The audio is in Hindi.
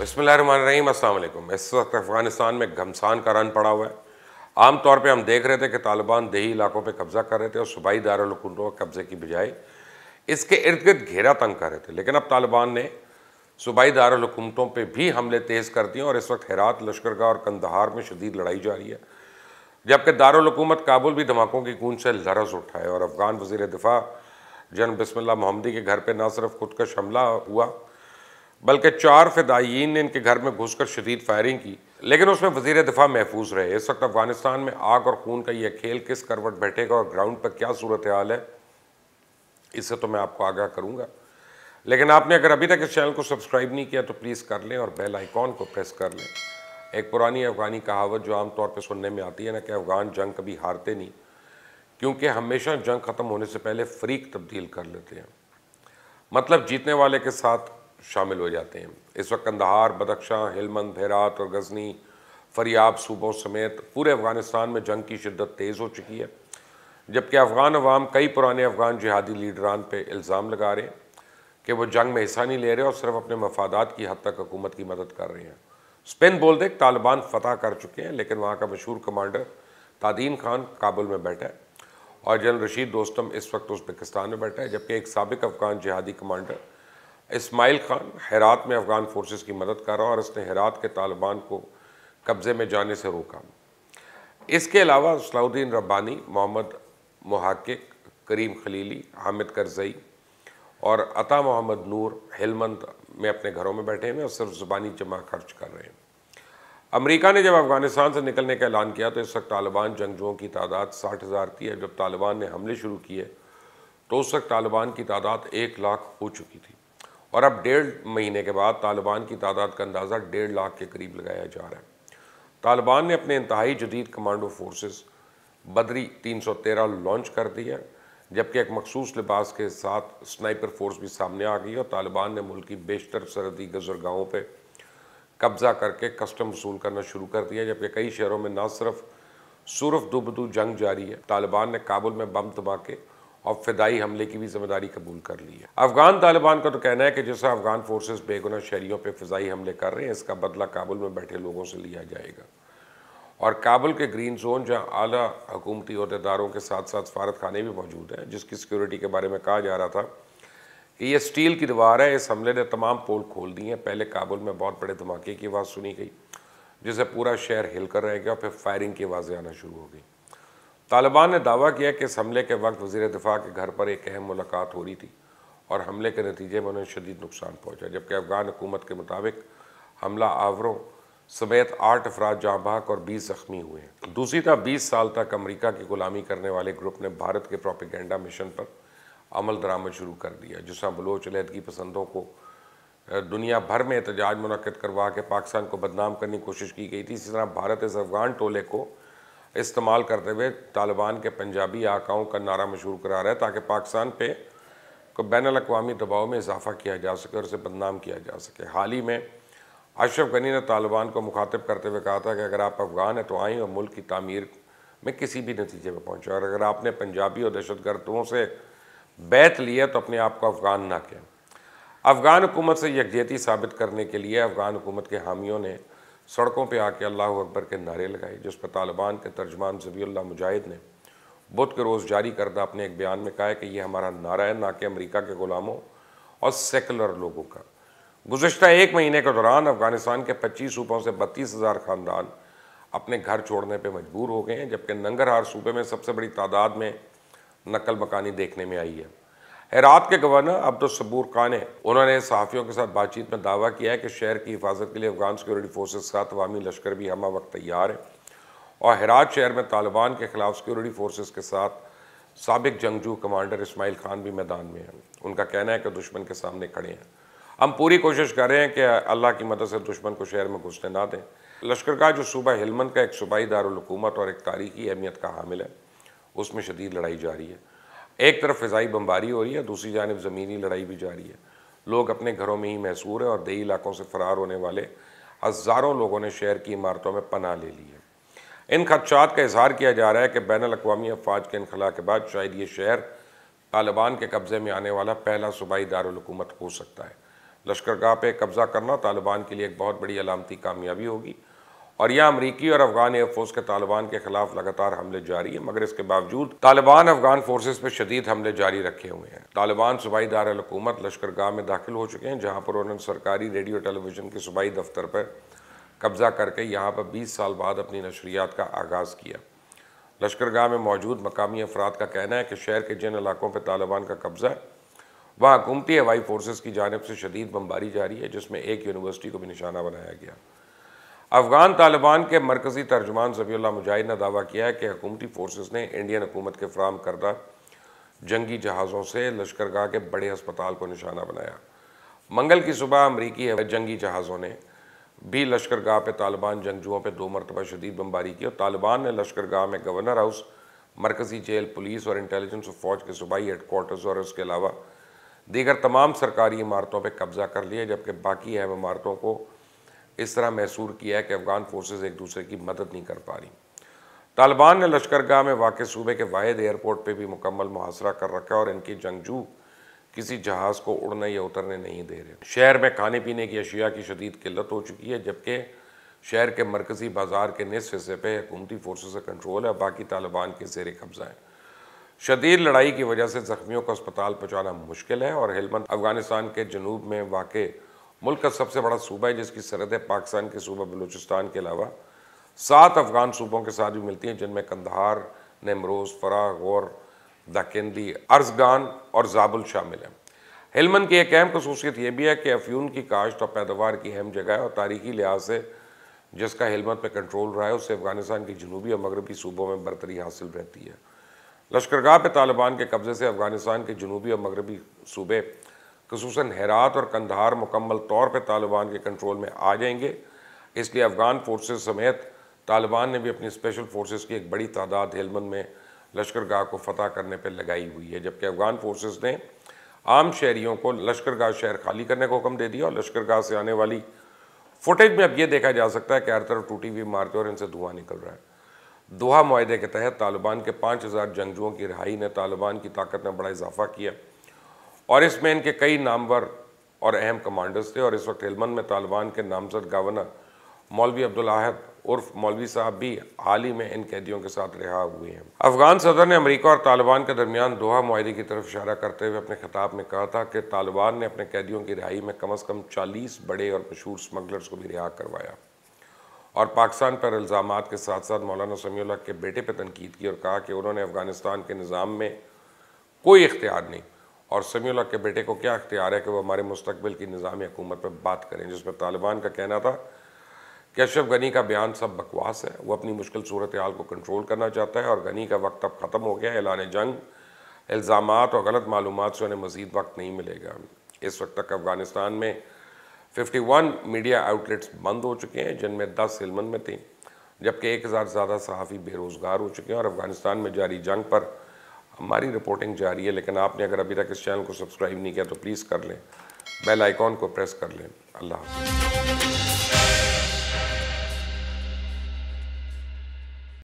बिस्मिल्लाहिर्रहमानिर्रहीम, अस्सलाम वालेकुम। इस वक्त अफ़गानिस्तान में घमसान का रन पड़ा हुआ है। आम तौर पे हम देख रहे थे कि तालिबान देही इलाकों पे कब्जा कर रहे थे और सूबाई दारुल हुकूमतों के कब्जे की बजाय इसके इर्द गिर्द घेरा तंग कर रहे थे। लेकिन अब तालिबान ने सूबाई दारुल हुकूमतों पर भी हमले तेज़ कर दिए और इस वक्त हेरात, लश्करगाह और कंदहार में शदीद लड़ाई जारी है, जबकि दारुल हुकूमत काबुल भी धमाकों की गूंज से लरज़ उठा है। और अफ़गान वज़ीर दिफ़ा जनरल बिस्मिल्लाह मोहम्मदी के घर पर न सिर्फ खुदकश हमला हुआ बल्कि 4 फ़िदायीन ने इनके घर में घुसकर शदीद फायरिंग की, लेकिन उसमें वज़ीर दिफ़ा महफूज रहे। इस वक्त अफ़गानिस्तान में आग और खून का यह खेल किस करवट बैठेगा और ग्राउंड पर क्या सूरत हाल है, इससे तो मैं आपको आगाह करूँगा। लेकिन आपने अगर अभी तक इस चैनल को सब्सक्राइब नहीं किया तो प्लीज़ कर लें और बेल आइकॉन को प्रेस कर लें। एक पुरानी अफ़गानी कहावत जो आम तौर पर सुनने में आती है ना कि अफ़गान जंग कभी हारते नहीं, क्योंकि हमेशा जंग ख़त्म होने से पहले फ़रीक तब्दील कर लेते हैं, मतलब जीतने वाले के साथ शामिल हो जाते हैं। इस वक्त कंदहार, बदख्शां, हेलमंद, हेरात और गजनी, फरियाब सूबों समेत पूरे अफ़गानिस्तान में जंग की शिद्दत तेज़ हो चुकी है, जबकि अफ़गान अवाम कई पुराने अफ़गान जिहादी लीडरान पे इल्ज़ाम लगा रहे हैं कि वो जंग में हिस्सा नहीं ले रहे और सिर्फ अपने मफादात की हद तक हुकूमत की मदद कर रहे हैं। स्पेन बोल दे तालिबान फतह कर चुके हैं, लेकिन वहाँ का मशहूर कमांडर तादीन खान काबुल में बैठा है और जनरल रशीद दोस्तम इस वक्त उज़्बेकिस्तान में बैठा है, जबकि एक साबिक अफ़गान जिहादी कमांडर इस्माइल खान हेरात में अफ़गान फोर्सेस की मदद कर रहा और इसने हेरात के तालिबान को कब्ज़े में जाने से रोका। इसके अलावा सलाउद्दीन रब्बानी, मोहम्मद मुहाक्किक, करीम खलीली, हामिद करज़ई और अता मोहम्मद नूर हेलमंद में अपने घरों में बैठे हुए और सिर्फ ज़ुबानी जमा खर्च कर रहे हैं। अमेरिका ने जब अफ़गानिस्तान से निकलने का ऐलान किया तो इस वक्त तालिबान जंगजुओं की तादाद 60,000 थी। जब तालिबान ने हमले शुरू किए तो उस वक्त तालिबान की तादाद 1 लाख हो चुकी थी और अब 1.5 महीने के बाद तालिबान की तादाद का अंदाज़ा 1.5 लाख के करीब लगाया जा रहा है। तालिबान ने अपने इंतहाई जदीद कमांडो फोर्सेस बदरी 313 लॉन्च कर दी है, जबकि एक मखसूस लिबास के साथ स्नाइपर फोर्स भी सामने आ गई और तालिबान ने मुल्क की बेशतर सरहदी गुज़रगाहों पर कब्ज़ा करके कस्टम वसूल करना शुरू कर दिया, जबकि कई शहरों में न सिर्फ सुरफ दुबदू जंग जारी है, तालिबान ने काबुल में बम धमाके और फिदाई हमले की भी जिम्मेदारी कबूल कर ली है। अफ़गान तालिबान का तो कहना है कि जैसा अफ़गान फोर्सेस बेगुनाह शहरियों पर फ़िज़ाई हमले कर रहे हैं, इसका बदला काबुल में बैठे लोगों से लिया जाएगा। और काबुल के ग्रीन जोन, जहाँ आला हुकूमती अहदेदारों के साथ साथ सफारत खाने भी मौजूद हैं, जिसकी सिक्योरिटी के बारे में कहा जा रहा था कि ये स्टील की दीवार है, इस हमले ने तमाम पोल खोल दी हैं। पहले काबुल में बहुत बड़े धमाके की आवाज़ सुनी गई, जिससे पूरा शहर हिलकर रह गया और फिर फायरिंग की आवाज़ें आना शुरू हो गई। तालिबान ने दावा किया कि इस हमले के वक्त वज़ीर दिफ़ा के घर पर एक अहम मुलाकात हो रही थी और हमले के नतीजे में उन्हें शदीद नुकसान पहुँचा, जबकि अफ़गान हुकूमत के मुताबिक हमला आवरों समेत 8 अफराद जाँ बहक और 20 ज़ख्मी हुए हैं। दूसरी तरफ 20 साल तक अमेरिका की गुलामी करने वाले ग्रुप ने भारत के प्रोपेगेंडा मिशन पर अमल दरामद शुरू कर दिया, जिसमें बलोच अलहदगी पसंदों को दुनिया भर में एहतजाज मुनक़्क़िद करवा के पाकिस्तान को बदनाम करने की कोशिश की गई थी। इसी तरह भारत इस अफ़गान टोले को इस्तेमाल करते हुए तालिबान के पंजाबी आकाओं का नारा मशहूर करा रहा है ताकि पाकिस्तान पे को बैनुल-अक़वामी दबाव में इजाफा किया जा सके और उसे बदनाम किया जा सके। हाल ही में अशरफ गनी ने तालिबान को मुखातिब करते हुए कहा था कि अगर आप अफ़गान हैं तो आएँ और मुल्क की तामीर में किसी भी नतीजे पर पहुँचे, और अगर आपने पंजाबी और दहशतगर्दों से बैत लिया तो अपने आप को अफ़गान ना कहें। अफ़गान हुकूमत से यकजहती साबित करने के लिए अफ़गान हुकूमत के हामियों ने सड़कों पे आके अल्लाह अकबर के नारे लगाए, जिस पर तालिबान के तर्जमान ज़बीउल्लाह मुजाहिद ने बुध के रोज़ जारी करदा अपने एक बयान में कहा है कि यह हमारा नारा है, ना कि अमेरिका के ग़ुलामों और सेकुलर लोगों का। गुज़श्ता 1 महीने के दौरान अफ़गानिस्तान के 25 सूबों से 32,000 ख़ानदान अपने घर छोड़ने पर मजबूर हो गए हैं, जबकि नंगरहार सूबे में सबसे बड़ी तादाद में नकल मकानी देखने में आई है। हेरात के गवर्नर अब्दुल सबूर खान ने उन्होंने सहाफ़ियों के साथ बातचीत में दावा किया है कि शहर की हिफाजत के लिए अफ़गान सिक्योरिटी फोर्सेस के साथ अवामी लश्कर भी हमा वक्त तैयार है और हेरात शहर में तालिबान के ख़िलाफ़ सिक्योरिटी फोर्सेस के साथ साबिक जंगजू कमांडर इस्माइल खान भी मैदान में हैं। उनका कहना है कि दुश्मन के सामने खड़े हैं, हम पूरी कोशिश कर रहे हैं कि अल्लाह की मदद से दुश्मन को शहर में घुसने ना दें। लश्करगाह जो सूबा हेलमंद का एक सूबाई दारुल हुकूमत और एक तारीखी अहमियत का हामिल है, उसमें शदीद लड़ाई जारी है। एक तरफ फ़िज़ाई बमबारी हो रही है, दूसरी जानिब ज़मीनी लड़ाई भी जारी है। लोग अपने घरों में ही महसूर है और देही इलाकों से फ़रार होने वाले हज़ारों लोगों ने शहर की इमारतों में पनाह ले ली है। इन खदशात का इज़हार किया जा रहा है कि बैनुल-अक़वामी अफ़वाज के इनखला के बाद शायद ये शहर तालिबान के कब्ज़े में आने वाला पहला सूबाई दारुल हुकूमत हो सकता है। लश्करगाह पे कब्जा करना तालिबान के लिए एक बहुत बड़ी अलामती कामयाबी होगी और यह अमरीकी और अफगान एयरफोर्स के तालिबान के खिलाफ लगातार हमले जारी है, मगर इसके बावजूद तालिबान अफगान फोर्सेस पर शदीद हमले जारी रखे हुए हैं। तालिबान सूबाई दारुल हुकूमत लश्करगाह में दाखिल हो चुके हैं, जहाँ पर उन्होंने सरकारी रेडियो टेलीविज़न के सूबाई दफ्तर पर कब्जा करके यहाँ पर 20 साल बाद अपनी नशरियात का आगाज़ किया। लश्करगाह में मौजूद मकामी अफराद का कहना है कि शहर के जिन इलाकों पर तालिबान का कब्जा है वहाँ हुकूमती हवाई फोर्सेस की जानिब से शदीद बमबारी जारी है, जिसमें एक यूनिवर्सिटी को भी निशाना बनाया गया। अफगान तालिबान के मरकज़ी तर्जुमान ज़बीउल्लाह मुजाहिद ने दावा किया है कि हुकूमती फोर्सेस ने इंडियन हुकूमत के फराहम करदा जंगी जहाज़ों से लश्करगाह के बड़े अस्पताल को निशाना बनाया। मंगल की सुबह अमरीकी जंगी जहाज़ों ने भी लश्करगाह पे तालिबान जंगजुओं पे 2 मरतबा शदीद बमबारी की और तालिबान ने लश्करगाह में गवर्नर हाउस, मरकज़ी जेल, पुलिस और इंटेलिजेंस और फौज के सूबाई हेडकोार्टर्स और उसके अलावा दीगर तमाम सरकारी इमारतों पर कब्जा कर लिया, जबकि बाकी अहम इमारतों को इस तरह महसूर किया है कि अफगान फोर्सेस एक दूसरे की मदद नहीं कर पा रही। तालिबान ने लश्करगाह में वाक़ सूबे के वाहिद एयरपोर्ट पर भी मुकम्मल मुहासरा कर रखा है और इनकी जंगजू किसी जहाज़ को उड़ने या उतरने नहीं दे रहे। शहर में खाने पीने की अशिया की शदीद किल्लत हो चुकी है, जबकि शहर के मरकज़ी बाज़ार के निसफ हिस्से पे हुकूमती फोर्सेस का कंट्रोल है, बाकी तालिबान के ज़ेर कब्ज़ा है। शदीद लड़ाई की वजह से ज़ख्मियों को अस्पताल पहुँचाना मुश्किल है और हेलमंद अफगानिस्तान के जनूब में वाक़ मुल्क का सबसे बड़ा सूबा है, जिसकी सरहदें पाकिस्तान के सूबा बलूचिस्तान के अलावा 7 अफगान सूबों के साथ भी मिलती हैं, जिनमें कंदहार, नेमरोज़, फराह, गौर, दाकिंदी, अर्जगान और ज़ाबुल शामिल है। हेलमंद की एक अहम खसूसियत यह भी है कि अफ्यून की काश्त और पैदावार की अहम जगह है और तारीखी लिहाज से जिसका हेलमंद पे कंट्रोल रहा है उससे अफगानिस्तान की जनूबी और मगरबी सूबों में बरतरी हासिल रहती है। लश्करगाह पे तालिबान के कब्जे से अफगानिस्तान के जनूबी और मगरबी सूबे खसूसन हेरात और कंदहार मुकम्मल तौर पर तालिबान के कंट्रोल में आ जाएंगे, इसलिए अफगान फोर्सेस समेत तालिबान ने भी अपनी स्पेशल फोर्सेस की एक बड़ी तादाद हेलमंद में लश्करगाह को फतह करने पर लगाई हुई है, जबकि अफगान फोर्सेस ने आम शहरियों को लश्करगाह शहर खाली करने का हुक्म दे दिया और लश्करगाह से आने वाली फुटेज में अब यह देखा जा सकता है कि हर तरफ टूटी हुई इमारतें और इनसे धुआं निकल रहा है। दोहा मुआहदे के तहत तालिबान के 5000 जंगजुओं की रिहाई ने तालिबान की ताकत में बड़ा इजाफा किया और इसमें इनके कई नामवर और अहम कमांडर्स थे और इस वक्त हेलमंद में तालिबान के नामजद गवर्नर मौलवी अब्दुल अहद उर्फ मौलवी साहब भी हाल ही में इन कैदियों के साथ रिहा हुए हैं। अफगान सदर ने अमेरिका और तालिबान के दरमियान दोहा मुआहदे की तरफ इशारा करते हुए अपने खिताब में कहा था कि तालिबान ने अपने कैदियों की रिहाई में कम से कम 40 बड़े और मशहूर स्मगलर्स को भी रिहा करवाया और पाकिस्तान पर इल्ज़ामात के साथ साथ मौलाना समीउल्लाह के बेटे पर तनकीद की और कहा कि उन्होंने अफगानिस्तान के निज़ाम में कोई इख्तियार नहीं और समीउल्लाह के बेटे को क्या इख्तियार है कि वो हमारे मुस्तकबिल की निज़ामी हुकूमत पर बात करें, जिसमें तालिबान का कहना था कि अशरफ गनी का बयान सब बकवास है, वो अपनी मुश्किल सूरत हाल को कंट्रोल करना चाहता है और गनी का वक्त अब ख़त्म हो गया है, ऐलान जंग, इल्ज़ामात और गलत मालूमात से उन्हें मज़ीद वक्त नहीं मिलेगा। इस वक्त तक अफगानिस्तान में 51 मीडिया आउटलेट्स बंद हो चुके हैं, जिनमें 10 हेलमंद में थे, जबकि 1000 से ज़्यादा सहाफ़ी बेरोज़गार हो चुके हैं और अफगानिस्तान में जारी जंग पर हमारी रिपोर्टिंग जारी है। लेकिन आपने अगर अभी तक इस चैनल को सब्सक्राइब नहीं किया तो प्लीज़ कर लें, बेल आइकॉन को प्रेस कर लें। अल्लाह हाफ़िज़।